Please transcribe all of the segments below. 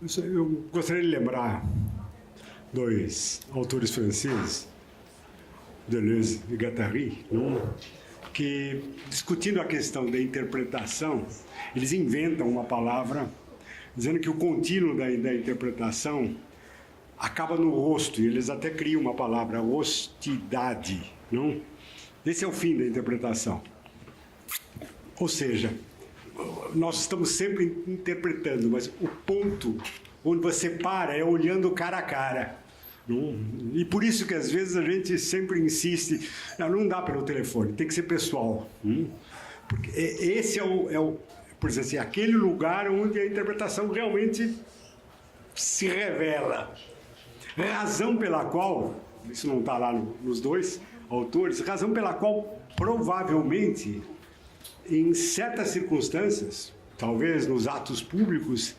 Eu gostaria de lembrar dois autores franceses, Deleuze e Guattari, que, discutindo a questão da interpretação, eles inventam uma palavra dizendo que o contínuo da interpretação acaba no rosto, e eles até criam uma palavra, hostidade. Não? Esse é o fim da interpretação. Ou seja, nós estamos sempre interpretando, mas o ponto onde você para é olhando cara a cara. Não? E por isso que às vezes a gente sempre insiste, não dá pelo telefone, tem que ser pessoal. Porque esse por exemplo, assim, aquele lugar onde a interpretação realmente se revela. Razão pela qual, isso não está lá nos dois autores, razão pela qual provavelmente em certas circunstâncias, talvez nos atos públicos,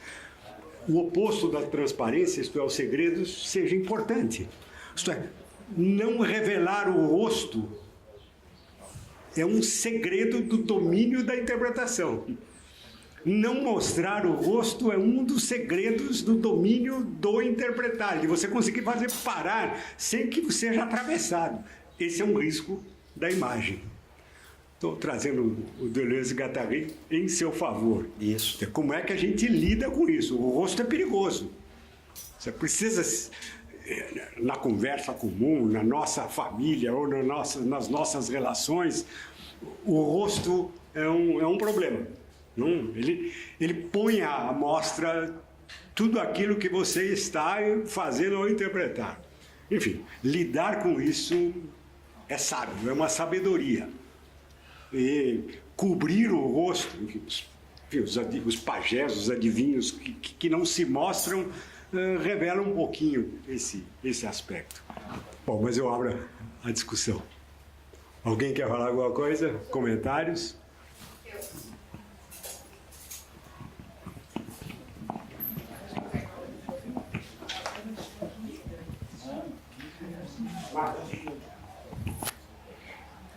o oposto da transparência, isto é, os segredos, seja importante. Isto é, não revelar o rosto é um segredo do domínio da interpretação. Não mostrar o rosto é um dos segredos do domínio do interpretar, de você conseguir fazer parar sem que seja atravessado. Esse é um risco da imagem. Estou trazendo o Deleuze e Guattari em seu favor. Isso. Como é que a gente lida com isso? O rosto é perigoso. Você precisa, na conversa comum, na nossa família ou nas nossas relações, o rosto é um problema. Ele põe à mostra tudo aquilo que você está fazendo ao interpretar. Enfim, lidar com isso é sábio, é uma sabedoria. E cobrir o rosto, os pajés, os adivinhos que não se mostram, revelam um pouquinho esse aspecto. Bom, mas eu abro a discussão. Alguém quer falar alguma coisa? Comentários?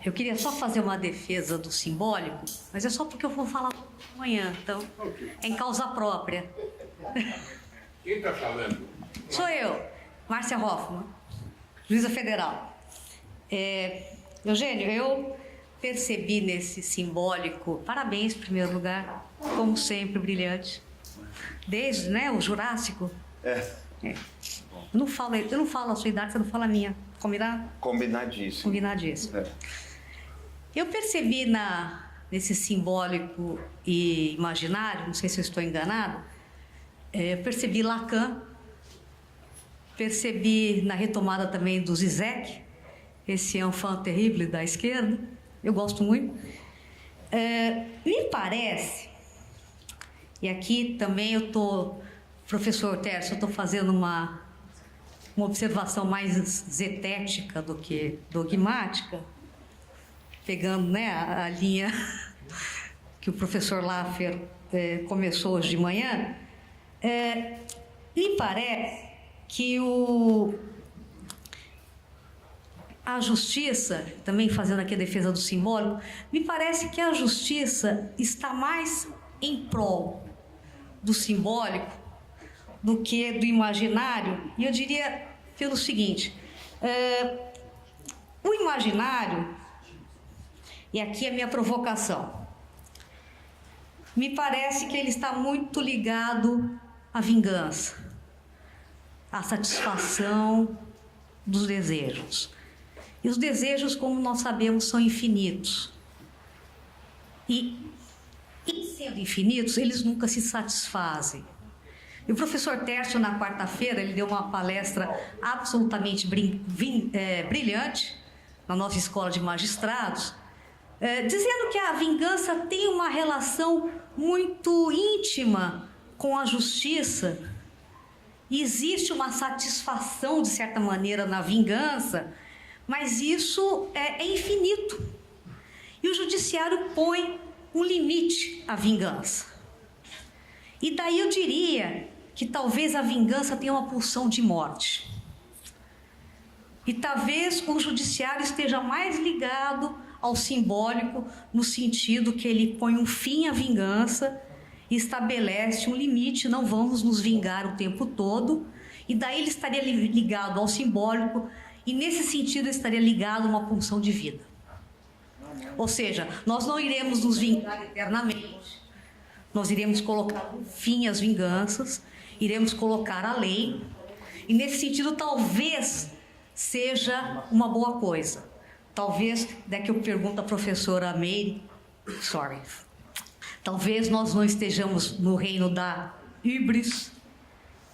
Eu queria só fazer uma defesa do simbólico, mas é só porque eu vou falar amanhã, então é em causa própria. Quem está falando? Sou eu, Márcia Hoffmann, juíza federal. Eugênio, eu percebi nesse simbólico, parabéns em primeiro lugar, como sempre, brilhante, desde o Jurássico. Eu não falo a sua idade, você não fala a minha, combinado? Combinadíssimo. Combinadíssimo. Eu percebi nesse simbólico e imaginário, não sei se eu estou enganado, eu percebi Lacan, percebi na retomada também do Zizek, esse enfant terrible da esquerda, eu gosto muito. Me parece, e aqui também professor Tércio, eu estou fazendo uma observação mais zetética do que dogmática, pegando a linha que o professor Laffer começou hoje de manhã, me parece que a justiça, também fazendo aqui a defesa do simbólico, me parece que a justiça está mais em prol do simbólico do que do imaginário, e eu diria pelo seguinte, o imaginário, e aqui é a minha provocação, me parece que ele está muito ligado à vingança, à satisfação dos desejos. E os desejos, como nós sabemos, são infinitos. E sendo infinitos, eles nunca se satisfazem. E o professor Tércio, na quarta-feira, ele deu uma palestra absolutamente brilhante na nossa escola de magistrados, dizendo que a vingança tem uma relação muito íntima com a justiça. E existe uma satisfação, de certa maneira, na vingança, mas isso é infinito. E o judiciário põe um limite à vingança. E daí eu diria que talvez a vingança tenha uma pulsão de morte. E talvez o judiciário esteja mais ligado ao simbólico, no sentido que ele põe um fim à vingança e estabelece um limite, não vamos nos vingar o tempo todo, e daí ele estaria ligado ao simbólico, e nesse sentido estaria ligado a uma pulsão de vida. Ou seja, nós não iremos nos vingar eternamente, nós iremos colocar um fim às vinganças, iremos colocar a lei, e nesse sentido talvez seja uma boa coisa. Talvez, daqui eu pergunto à professora Meire, talvez nós não estejamos no reino da híbris,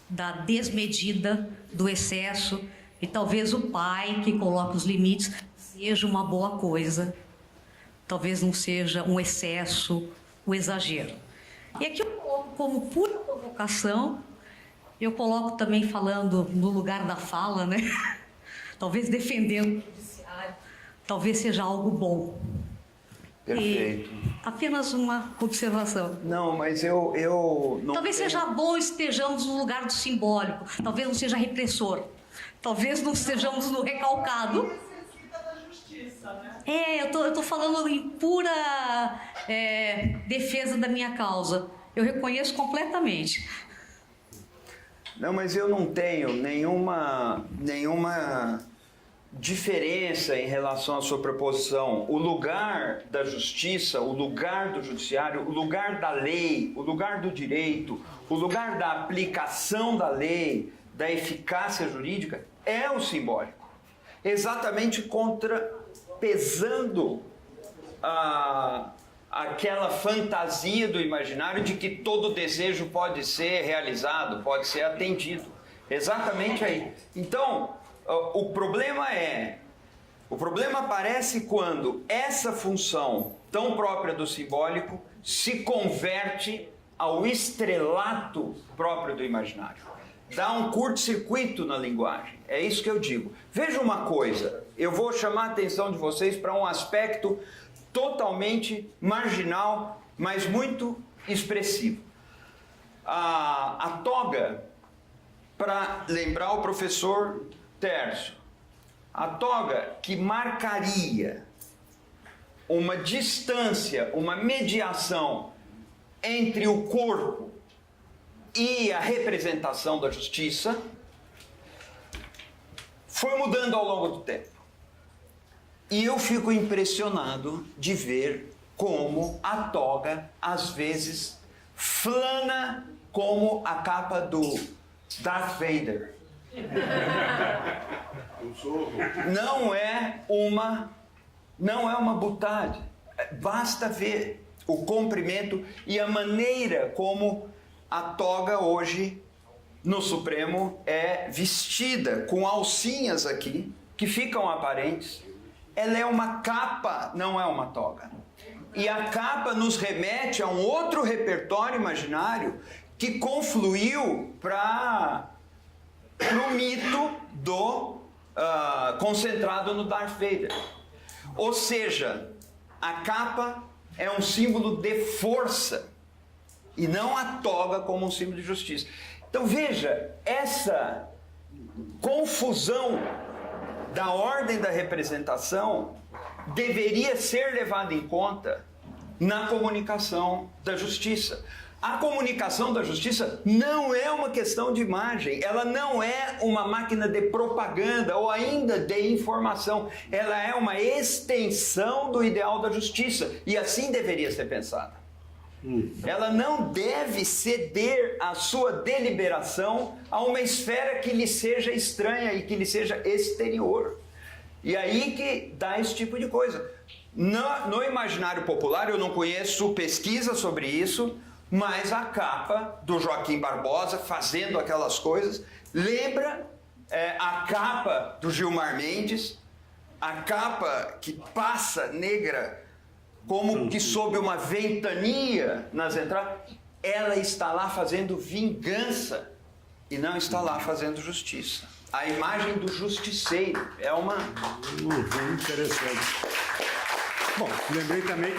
da desmedida, do excesso, e talvez o pai que coloca os limites seja uma boa coisa, talvez não seja um excesso, um exagero. E aqui eu coloco como pura provocação, eu coloco também falando no lugar da fala, né? Talvez defendendo o judiciário, talvez seja algo bom. Perfeito. E apenas uma observação. Não, mas eu não Talvez tenho... seja bom estejamos no lugar do simbólico, talvez não seja repressor, talvez não estejamos no recalcado. Eu tô falando em pura defesa da minha causa. Eu reconheço completamente. Não, mas eu não tenho nenhuma diferença em relação à sua proposição. O lugar da justiça, o lugar do judiciário, o lugar da lei, o lugar do direito, o lugar da aplicação da lei, da eficácia jurídica, é o simbólico. Exatamente contrapesando aquela fantasia do imaginário de que todo desejo pode ser realizado, pode ser atendido. Exatamente aí. Então, o problema aparece quando essa função tão própria do simbólico se converte ao estrelato próprio do imaginário. Dá um curto-circuito na linguagem. É isso que eu digo. Veja uma coisa, eu vou chamar a atenção de vocês para um aspecto totalmente marginal, mas muito expressivo. A toga, para lembrar o professor Tércio, a toga que marcaria uma distância, uma mediação entre o corpo e a representação da justiça, foi mudando ao longo do tempo. E eu fico impressionado de ver como a toga, às vezes, flana como a capa do Darth Vader. Não é uma butade. Basta ver o comprimento e a maneira como a toga hoje no Supremo é vestida, com alcinhas aqui, que ficam aparentes. Ela é uma capa, não é uma toga. E a capa nos remete a um outro repertório imaginário que confluiu para o mito do concentrado no Darth Vader. Ou seja, a capa é um símbolo de força e não a toga como um símbolo de justiça. Então veja, essa confusão da ordem da representação deveria ser levada em conta na comunicação da justiça. A comunicação da justiça não é uma questão de imagem, ela não é uma máquina de propaganda ou ainda de informação, ela é uma extensão do ideal da justiça e assim deveria ser pensada. Ela não deve ceder a sua deliberação a uma esfera que lhe seja estranha e que lhe seja exterior. E aí que dá esse tipo de coisa. No imaginário popular, eu não conheço pesquisa sobre isso, mas a capa do Joaquim Barbosa fazendo aquelas coisas lembra a capa do Gilmar Mendes, a capa que passa negra como que sob uma ventania nas entradas. Ela está lá fazendo vingança e não está lá fazendo justiça. A imagem do justiceiro é uma... Interessante. Bom, lembrei também,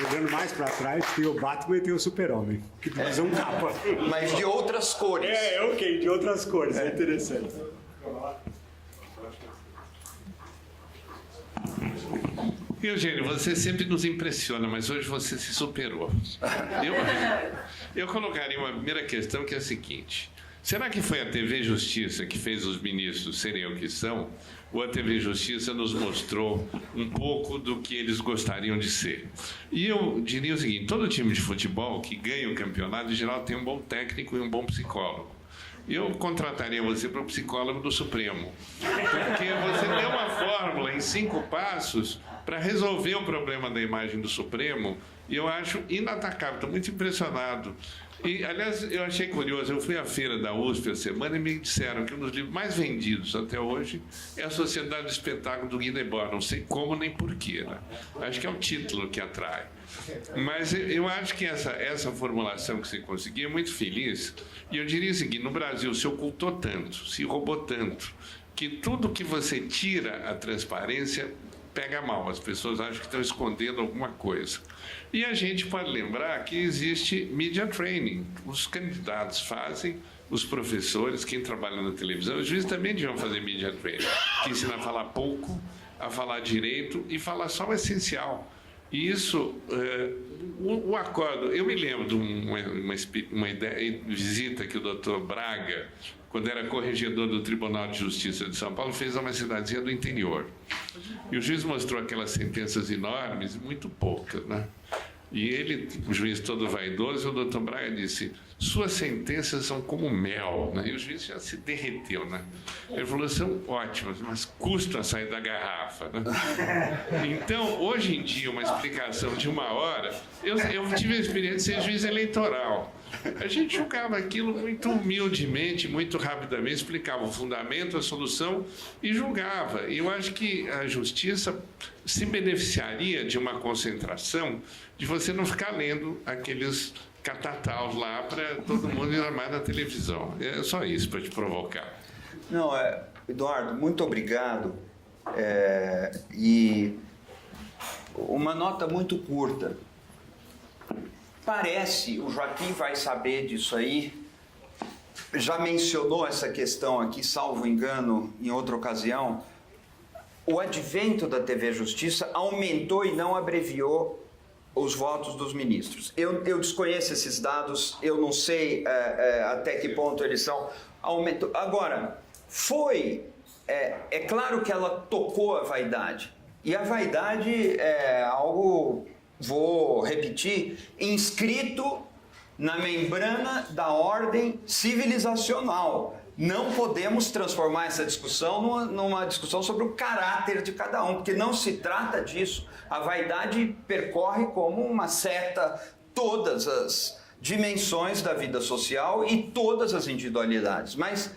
olhando mais para trás, tem o Batman e tem o Super-Homem, que usam capa. Mas de outras cores. Ok, de outras cores, é interessante. Eugênio, você sempre nos impressiona, mas hoje você se superou. Eu colocaria uma primeira questão que é a seguinte: será que foi a TV Justiça que fez os ministros serem o que são? Ou a TV Justiça nos mostrou um pouco do que eles gostariam de ser? E eu diria o seguinte: todo time de futebol que ganha o campeonato, em geral, tem um bom técnico e um bom psicólogo. Eu contrataria você para o psicólogo do Supremo, porque você deu uma fórmula em 5 passos para resolver o problema da imagem do Supremo, e eu acho inatacável, estou muito impressionado. E, aliás, eu achei curioso, eu fui à feira da USP a semana e me disseram que um dos livros mais vendidos até hoje é A Sociedade do Espetáculo do Guy Debord. Não sei como nem porquê, né? Acho que é o título que atrai. Mas eu acho que essa formulação que você conseguiu é muito feliz. E eu diria o seguinte: no Brasil se ocultou tanto, se roubou tanto, que tudo que você tira a transparência pega mal. As pessoas acham que estão escondendo alguma coisa. E a gente pode lembrar que existe media training. Os candidatos fazem, os professores, quem trabalha na televisão, os juízes também deviam fazer media training, que ensina a falar pouco, a falar direito e falar só o essencial. E isso, o acordo... Eu me lembro de uma visita que o doutor Braga, quando era corregedor do Tribunal de Justiça de São Paulo, fez a uma cidadezinha do interior. E o juiz mostrou aquelas sentenças enormes e muito poucas, né? E ele, o juiz todo vaidoso, o doutor Braga disse: suas sentenças são como mel, né? E o juiz já se derreteu, né? Ele falou: são ótimas, mas custam a sair da garrafa, né? Então, hoje em dia, uma explicação de 1 hora, eu tive a experiência de ser juiz eleitoral. A gente julgava aquilo muito humildemente, muito rapidamente, explicava o fundamento, a solução e julgava. E eu acho que a justiça se beneficiaria de uma concentração, de você não ficar lendo aqueles catataus lá para todo mundo ir mais na televisão. É só isso para te provocar. Não, Eduardo, muito obrigado. E uma nota muito curta. Parece, o Joaquim vai saber disso aí, já mencionou essa questão aqui, salvo engano, em outra ocasião. O advento da TV Justiça aumentou e não abreviou os votos dos ministros. Eu desconheço esses dados, eu não sei até que ponto eles são. Aumentou. Agora, é claro que ela tocou a vaidade. E a vaidade é algo, vou repetir, inscrito na membrana da ordem civilizacional. Não podemos transformar essa discussão numa discussão sobre o caráter de cada um, porque não se trata disso. A vaidade percorre como uma seta todas as dimensões da vida social e todas as individualidades. Mas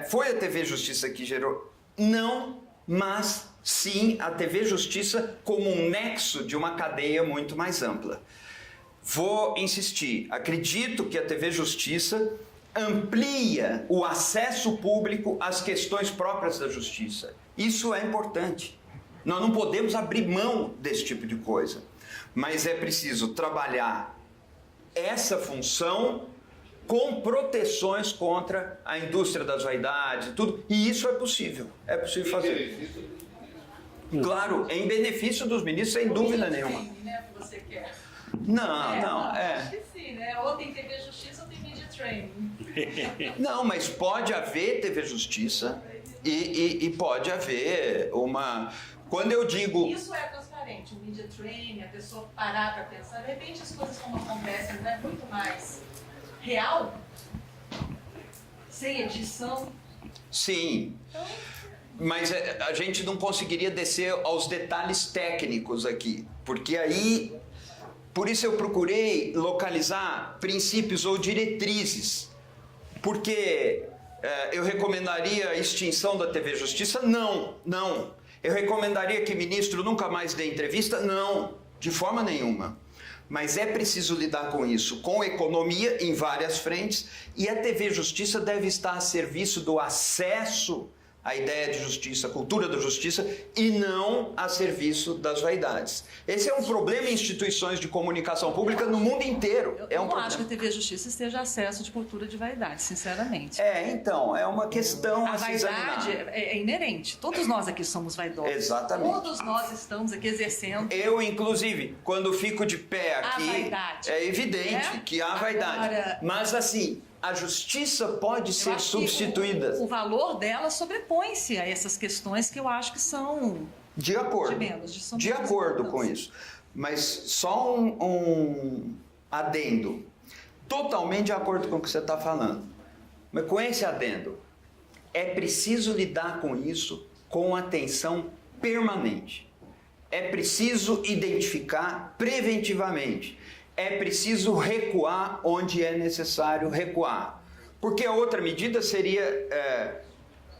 foi a TV Justiça que gerou? Não, mas sim a TV Justiça como um nexo de uma cadeia muito mais ampla. Vou insistir, acredito que a TV Justiça amplia o acesso público às questões próprias da justiça. Isso é importante. Nós não podemos abrir mão desse tipo de coisa. Mas é preciso trabalhar essa função com proteções contra a indústria das vaidades e tudo. E isso é possível. É possível fazer. Claro, em benefício dos ministros, sem dúvida nenhuma. Né, que você quer. Acho que sim, né? Ou tem TV Justiça ou tem Media Training. Não, mas pode haver TV Justiça e pode haver uma... Quando eu digo... Isso é transparente, o Media Training, a pessoa parar para pensar, de repente as coisas como acontecem, não é muito mais real, sem edição. Sim, mas a gente não conseguiria descer aos detalhes técnicos aqui, porque aí... Por isso eu procurei localizar princípios ou diretrizes, porque eu recomendaria a extinção da TV Justiça? Não. Eu recomendaria que o ministro nunca mais dê entrevista? Não, de forma nenhuma. Mas é preciso lidar com isso, com economia em várias frentes, e a TV Justiça deve estar a serviço do acesso a ideia de justiça, a cultura da justiça, e não a serviço das vaidades. Esse é um problema em instituições de comunicação pública no mundo inteiro. Eu não problema. acho que a TV Justiça esteja acesso de cultura de vaidade, sinceramente. Então, é uma questão A vaidade é inerente. Todos nós aqui somos vaidosos. Exatamente. Todos nós estamos aqui exercendo. Eu, inclusive, quando fico de pé aqui, vaidade. é evidente que há vaidade. Agora, mas, assim, a justiça pode ser substituída. O valor dela sobrepõe-se a essas questões que eu acho que são De acordo. De acordo com isso. Mas só um adendo. Totalmente de acordo com o que você está falando. Mas com esse adendo, é preciso lidar com isso com atenção permanente. É preciso identificar preventivamente. É preciso recuar onde é necessário recuar. Porque a outra medida seria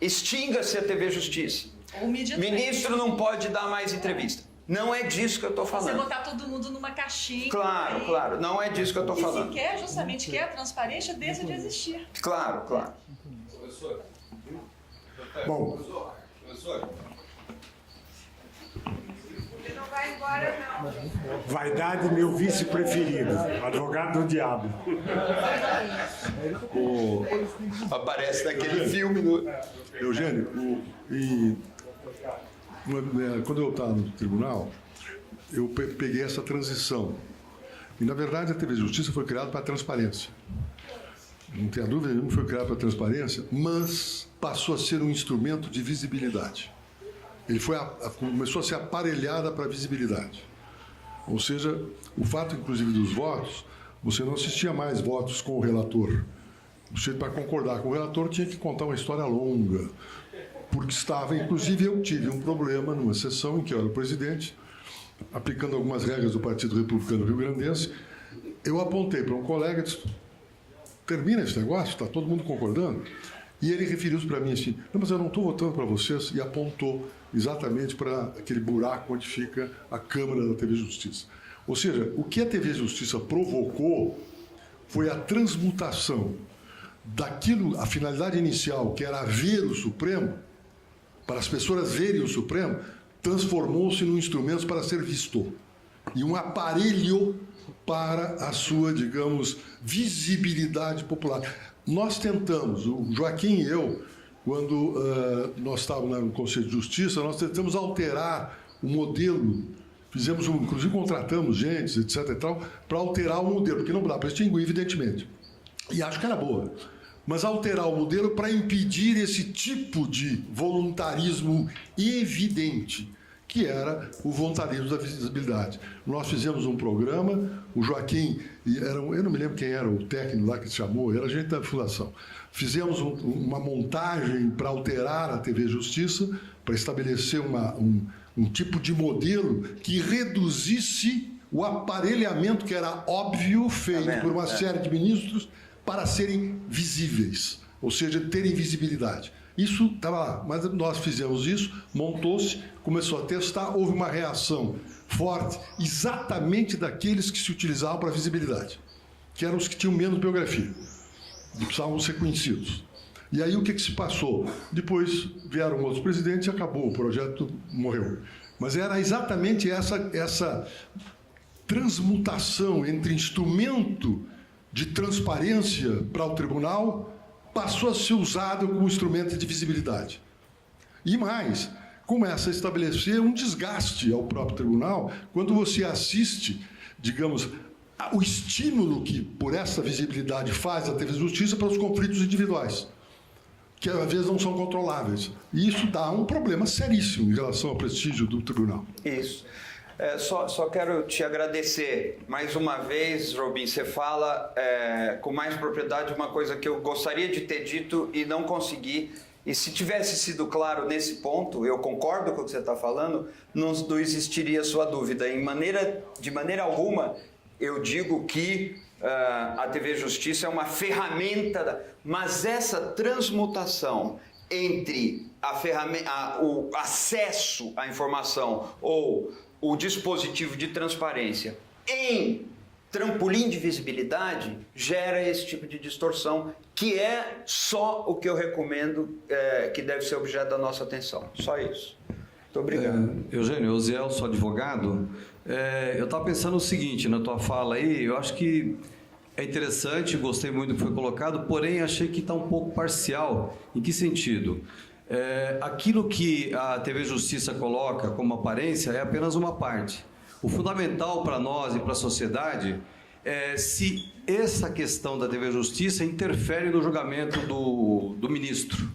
extinga-se a TV Justiça. Ou mídia Ministro não pode dar mais entrevista. Não é disso que eu estou falando. Você botar todo mundo numa caixinha. Claro, claro. Não é disso que eu estou falando. E se quer, justamente quer a transparência, deixa de existir. Claro, claro. Professor. Bom, Professor. Ele não vai embora, não. vaidade, meu vice preferido, advogado do diabo. Aparece naquele filme do... Eugênio, quando eu estava no tribunal, eu peguei essa transição. E, na verdade, a TV Justiça foi criada para a transparência. Não tenha dúvida nenhuma, foi criada para a transparência, mas passou a ser um instrumento de visibilidade. Ele começou a ser aparelhada para a visibilidade. Ou seja, o fato, inclusive, dos votos, você não assistia mais votos com o relator. Você, para concordar com o relator, tinha que contar uma história longa, porque estava, inclusive, eu tive um problema numa sessão em que eu era o presidente, aplicando algumas regras do Partido Republicano Rio-Grandense, eu apontei para um colega e disse, termina esse negócio, está todo mundo concordando? E ele referiu-se para mim assim, não, mas eu não estou votando para vocês, e apontou exatamente para aquele buraco onde fica a Câmara da TV Justiça. Ou seja, o que a TV Justiça provocou foi a transmutação daquilo, a finalidade inicial, que era ver o Supremo, para as pessoas verem o Supremo, transformou-se num instrumento para ser visto. E um aparelho para a sua, digamos, visibilidade popular. Nós tentamos, o Joaquim e eu, quando nós estávamos no Conselho de Justiça, nós tentamos alterar o modelo, inclusive contratamos gente, etc. e tal, para alterar o modelo, porque não dá para extinguir, evidentemente. E acho que era boa. Mas alterar o modelo para impedir esse tipo de voluntarismo evidente, que era o voluntarismo da visibilidade. Nós fizemos um programa, o Joaquim, eu não me lembro quem era o técnico lá que se chamou, era gente da fundação. Fizemos uma montagem para alterar a TV Justiça, para estabelecer um tipo de modelo que reduzisse o aparelhamento que era óbvio, feito por uma série de ministros, para serem visíveis, ou seja, terem visibilidade. Isso estava lá, mas nós fizemos isso, montou-se, começou a testar, houve uma reação forte, exatamente daqueles que se utilizavam para visibilidade, que eram os que tinham menos biografia, e precisavam ser conhecidos. E aí o que se passou? Depois vieram outros presidentes e acabou, o projeto morreu. Mas era exatamente essa transmutação entre instrumento de transparência para o tribunal passou a ser usado como instrumento de visibilidade. E mais, começa a estabelecer um desgaste ao próprio tribunal quando você assiste, digamos, o estímulo que por essa visibilidade faz a TV Justiça para os conflitos individuais, que às vezes não são controláveis. E isso dá um problema seríssimo em relação ao prestígio do tribunal. Isso. Só quero te agradecer mais uma vez, Robin. Você fala com mais propriedade uma coisa que eu gostaria de ter dito e não consegui. E se tivesse sido claro nesse ponto, eu concordo com o que você está falando, não existiria sua dúvida. De maneira alguma, eu digo que a TV Justiça é uma ferramenta, mas essa transmutação entre o acesso à informação ou o dispositivo de transparência em trampolim de visibilidade gera esse tipo de distorção, que é só o que eu recomendo que deve ser objeto da nossa atenção. Só isso. Muito obrigado. Eugênio, eu, Ziel, sou advogado. Eu estava pensando o seguinte, na tua fala aí, eu acho que é interessante, gostei muito do que foi colocado, porém achei que está um pouco parcial. Em que sentido? Aquilo que a TV Justiça coloca como aparência é apenas uma parte. O fundamental para nós e para a sociedade é se essa questão da TV Justiça interfere no julgamento do ministro.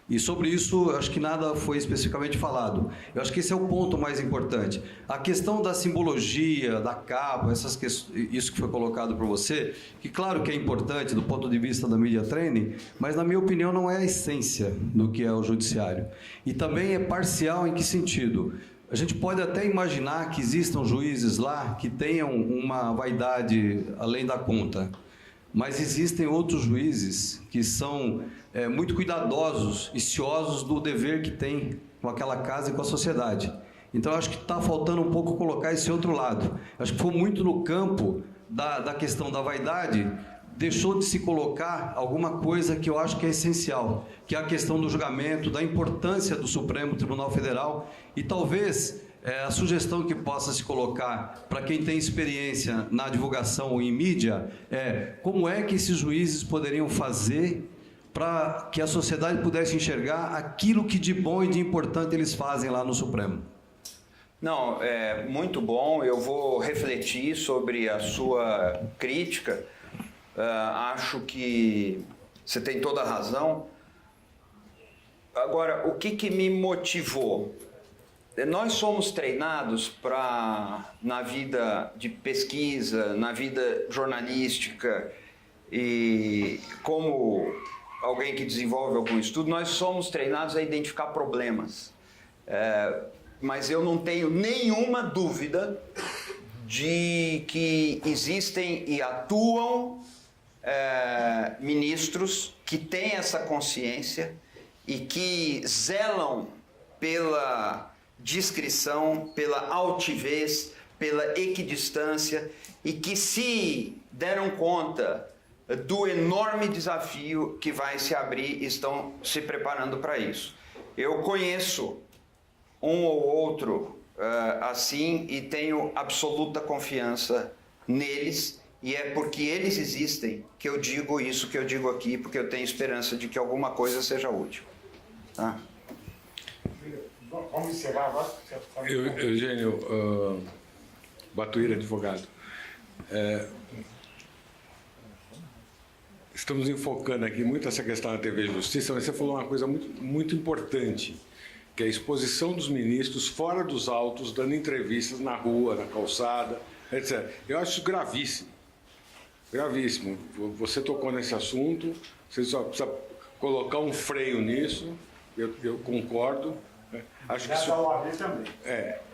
E sobre isso, acho que nada foi especificamente falado. Eu acho que esse é o ponto mais importante. A questão da simbologia, da capa, isso que foi colocado por você, que claro que é importante do ponto de vista da media training, mas na minha opinião não é a essência do que é o judiciário. E também é parcial em que sentido? A gente pode até imaginar que existam juízes lá que tenham uma vaidade além da conta, mas existem outros juízes que são muito cuidadosos e ciosos do dever que tem com aquela casa e com a sociedade. Então, acho que está faltando um pouco colocar esse outro lado. Acho que foi muito no campo da questão da vaidade, deixou de se colocar alguma coisa que eu acho que é essencial, que é a questão do julgamento, da importância do Supremo Tribunal Federal e talvez a sugestão que possa se colocar para quem tem experiência na divulgação ou em mídia é como é que esses juízes poderiam fazer para que a sociedade pudesse enxergar aquilo que de bom e de importante eles fazem lá no Supremo. Não, é muito bom, eu vou refletir sobre a sua crítica, acho que você tem toda a razão. Agora, o que me motivou? Nós somos treinados na vida de pesquisa, na vida jornalística e como alguém que desenvolve algum estudo, nós somos treinados a identificar problemas. Mas eu não tenho nenhuma dúvida de que existem e atuam ministros que têm essa consciência e que zelam pela discrição, pela altivez, pela equidistância e que se deram conta do enorme desafio que vai se abrir e estão se preparando para isso. Eu conheço um ou outro assim e tenho absoluta confiança neles e é porque eles existem que eu digo isso que eu digo aqui, porque eu tenho esperança de que alguma coisa seja útil. Tá? Vamos encerrar agora. Eugênio Batuíra, advogado. Estamos enfocando aqui muito essa questão da TV Justiça, mas você falou uma coisa muito importante, que é a exposição dos ministros fora dos autos, dando entrevistas na rua, na calçada, etc. Eu acho isso gravíssimo. Gravíssimo. Você tocou nesse assunto, você só precisa colocar um freio nisso, eu concordo. Acho que isso,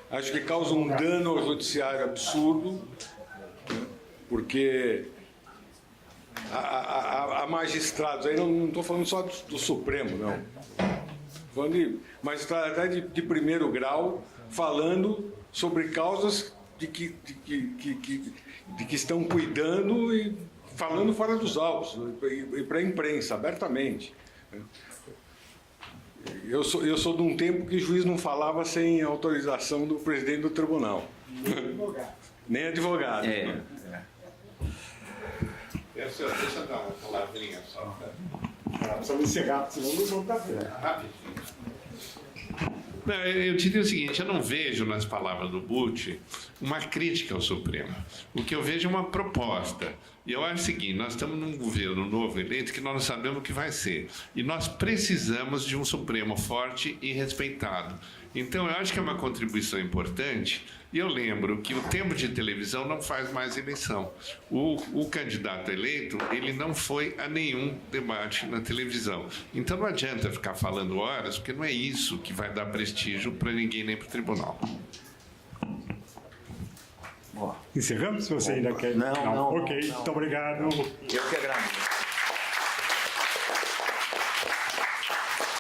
acho que causa um dano ao judiciário absurdo, porque há magistrados, aí não estou falando só do Supremo, não. Falando de magistrados até de primeiro grau, falando sobre causas de que estão cuidando e falando fora dos autos, e para a imprensa, abertamente. Eu sou de um tempo que o juiz não falava sem autorização do presidente do tribunal. Nem advogado. Deixa eu dar uma palavrinha só. Precisamos encerrar, senão não vamos dar frente. Rapidinho. Eu te digo o seguinte, eu não vejo nas palavras do Butti uma crítica ao Supremo. O que eu vejo é uma proposta. E eu acho o seguinte, nós estamos num governo novo eleito que nós não sabemos o que vai ser. E nós precisamos de um Supremo forte e respeitado. Então, eu acho que é uma contribuição importante. E eu lembro que o tempo de televisão não faz mais eleição. O candidato eleito, ele não foi a nenhum debate na televisão. Então, não adianta ficar falando horas, porque não é isso que vai dar prestígio para ninguém nem para o tribunal. Encerramos? Se você ainda quer. Não. Ok, muito obrigado. Eu que agradeço.